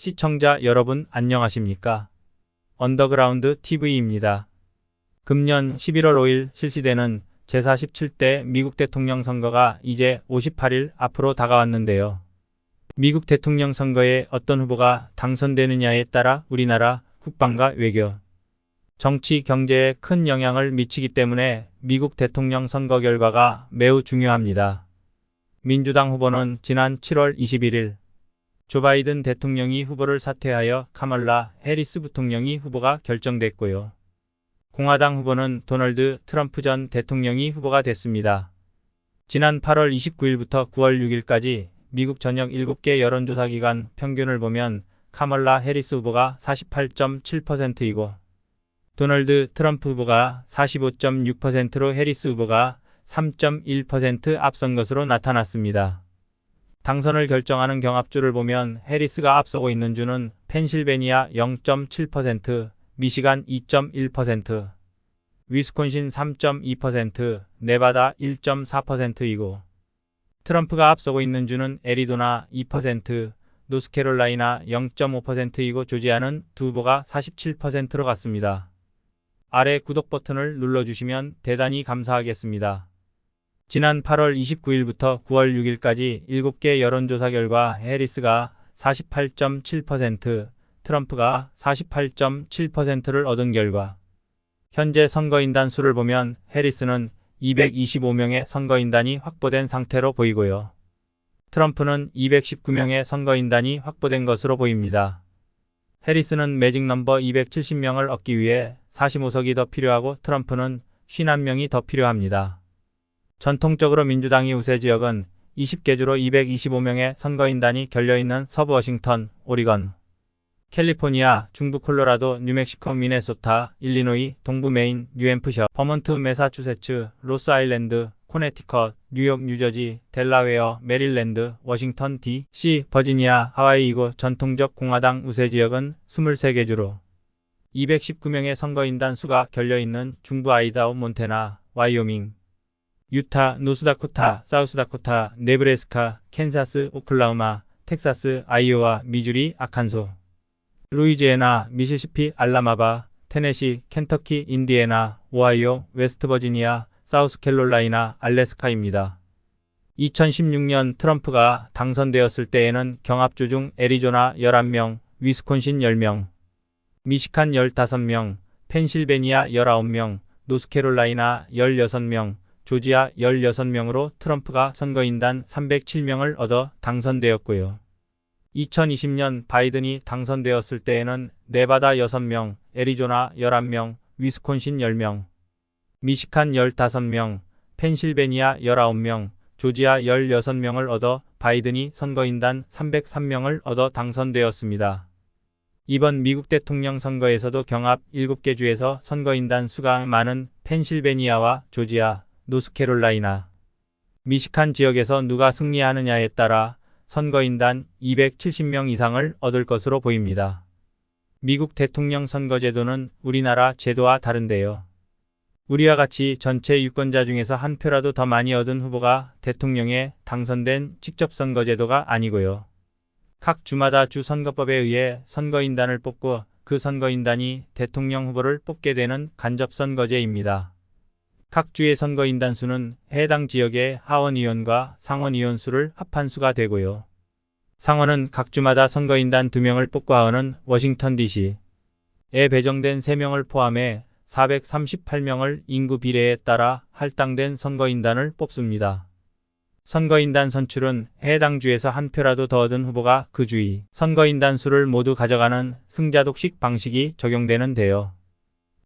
시청자 여러분 안녕하십니까? 언더그라운드 TV입니다. 금년 11월 5일 실시되는 제47대 미국 대통령 선거가 이제 58일 앞으로 다가왔는데요. 미국 대통령 선거에 어떤 후보가 당선되느냐에 따라 우리나라 국방과 외교, 정치, 경제에 큰 영향을 미치기 때문에 미국 대통령 선거 결과가 매우 중요합니다. 민주당 후보는 지난 7월 21일 조 바이든 대통령이 후보를 사퇴하여 카멀라 해리스 부통령이 후보가 결정됐고요. 공화당 후보는 도널드 트럼프 전 대통령이 후보가 됐습니다. 지난 8월 29일부터 9월 6일까지 미국 전역 7개 여론조사기관 평균을 보면 카멀라 해리스 후보가 48.7%이고 도널드 트럼프 후보가 45.6%로 해리스 후보가 3.1% 앞선 것으로 나타났습니다. 당선을 결정하는 경합주를 보면 해리스가 앞서고 있는 주는 펜실베니아 0.7%, 미시간 2.1%, 위스콘신 3.2%, 네바다 1.4%이고 트럼프가 앞서고 있는 주는 애리조나 2%, 노스캐롤라이나 0.5%이고 조지아는 두 후보가 47%로 갔습니다. 아래 구독 버튼을 눌러주시면 대단히 감사하겠습니다. 지난 8월 29일부터 9월 6일까지 7개 여론조사 결과 해리스가 48.7%, 트럼프가 48.7%를 얻은 결과 현재 선거인단 수를 보면 해리스는 225명의 선거인단이 확보된 상태로 보이고요. 트럼프는 219명의 선거인단이 확보된 것으로 보입니다. 해리스는 매직 넘버 270명을 얻기 위해 45석이 더 필요하고 트럼프는 51명이 더 필요합니다. 전통적으로 민주당이 우세 지역은 20개 주로 225명의 선거인단이 결려있는 서부 워싱턴, 오리건, 캘리포니아, 중부 콜로라도, 뉴멕시코, 미네소타, 일리노이, 동부 메인, 뉴햄프셔, 버몬트, 매사추세츠, 로스아일랜드, 코네티컷, 뉴욕, 뉴저지, 델라웨어, 메릴랜드, 워싱턴 D.C., 버지니아, 하와이이고 전통적 공화당 우세 지역은 23개 주로 219명의 선거인단 수가 결려있는 중부 아이다호, 몬태나, 와이오밍, 유타, 노스다코타, 사우스다코타, 네브래스카, 캔사스, 오클라호마, 텍사스, 아이오와, 미주리, 아칸소, 루이지애나, 미시시피, 알라바마, 테네시, 켄터키, 인디애나, 오하이오, 웨스트버지니아, 사우스캐롤라이나, 알래스카입니다. 2016년 트럼프가 당선되었을 때에는 경합주 중 애리조나 11명, 위스콘신 10명, 미시간 15명, 펜실베니아 19명, 노스캐롤라이나 16명, 조지아 16명으로 트럼프가 선거인단 307명을 얻어 당선되었고요. 2020년 바이든이 당선되었을 때에는 네바다 6명, 애리조나 11명, 위스콘신 10명, 미시간 15명, 펜실베니아 19명, 조지아 16명을 얻어 바이든이 선거인단 303명을 얻어 당선되었습니다. 이번 미국 대통령 선거에서도 경합 7개 주에서 선거인단 수가 많은 펜실베니아와 조지아, 노스캐롤라이나, 미시간 지역에서 누가 승리하느냐에 따라 선거인단 270명 이상을 얻을 것으로 보입니다. 미국 대통령 선거제도는 우리나라 제도와 다른데요. 우리와 같이 전체 유권자 중에서 한 표라도 더 많이 얻은 후보가 대통령에 당선된 직접선거제도가 아니고요. 각 주마다 주 선거법에 의해 선거인단을 뽑고 그 선거인단이 대통령 후보를 뽑게 되는 간접선거제입니다. 각 주의 선거인단 수는 해당 지역의 하원의원과 상원의원 수를 합한 수가 되고요. 상원은 각 주마다 선거인단 2명을 뽑고 하원은 워싱턴 DC에 배정된 3명을 포함해 438명을 인구 비례에 따라 할당된 선거인단을 뽑습니다. 선거인단 선출은 해당 주에서 한 표라도 더 얻은 후보가 그 주의 선거인단 수를 모두 가져가는 승자독식 방식이 적용되는데요.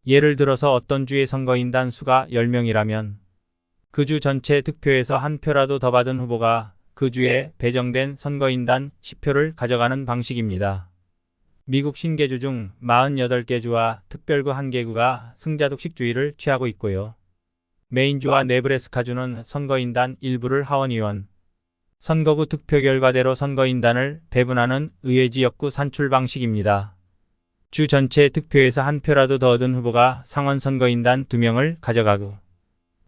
예를 들어서 어떤 주의 선거인단 수가 10명이라면 그 주 전체 득표에서 한 표라도 더 받은 후보가 그 주에 배정된 선거인단 10표를 가져가는 방식입니다. 미국 신개주 중 48개 주와 특별구 1개구가 승자독식주의를 취하고 있고요. 메인주와 네브래스카주는 선거인단 일부를 하원의원, 선거구 득표 결과대로 선거인단을 배분하는 의회지역구 산출 방식입니다. 주 전체 득표에서 한 표라도 더 얻은 후보가 상원 선거인단 2명을 가져가고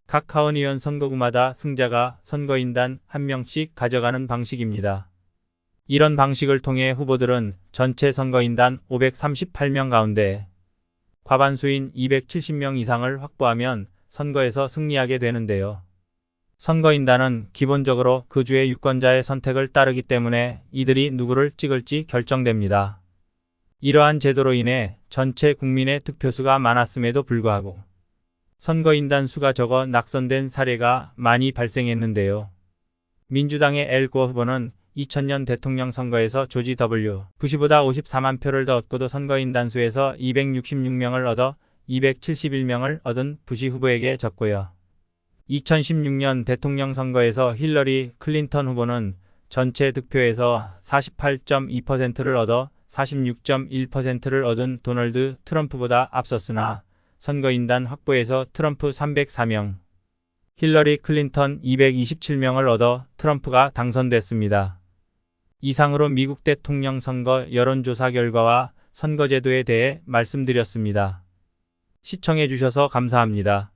각 하원의원 선거구마다 승자가 선거인단 1명씩 가져가는 방식입니다. 이런 방식을 통해 후보들은 전체 선거인단 538명 가운데 과반수인 270명 이상을 확보하면 선거에서 승리하게 되는데요. 선거인단은 기본적으로 그 주의 유권자의 선택을 따르기 때문에 이들이 누구를 찍을지 결정됩니다. 이러한 제도로 인해 전체 국민의 득표수가 많았음에도 불구하고 선거인단 수가 적어 낙선된 사례가 많이 발생했는데요. 민주당의 엘 고어 후보는 2000년 대통령 선거에서 조지 W. 부시보다 54만 표를 더 얻고도 선거인단 수에서 266명을 얻어 271명을 얻은 부시 후보에게 졌고요. 2016년 대통령 선거에서 힐러리 클린턴 후보는 전체 득표에서 48.2%를 얻어 46.1%를 얻은 도널드 트럼프보다 앞섰으나 선거인단 확보에서 트럼프 304명, 힐러리 클린턴 227명을 얻어 트럼프가 당선됐습니다. 이상으로 미국 대통령 선거 여론조사 결과와 선거제도에 대해 말씀드렸습니다. 시청해 주셔서 감사합니다.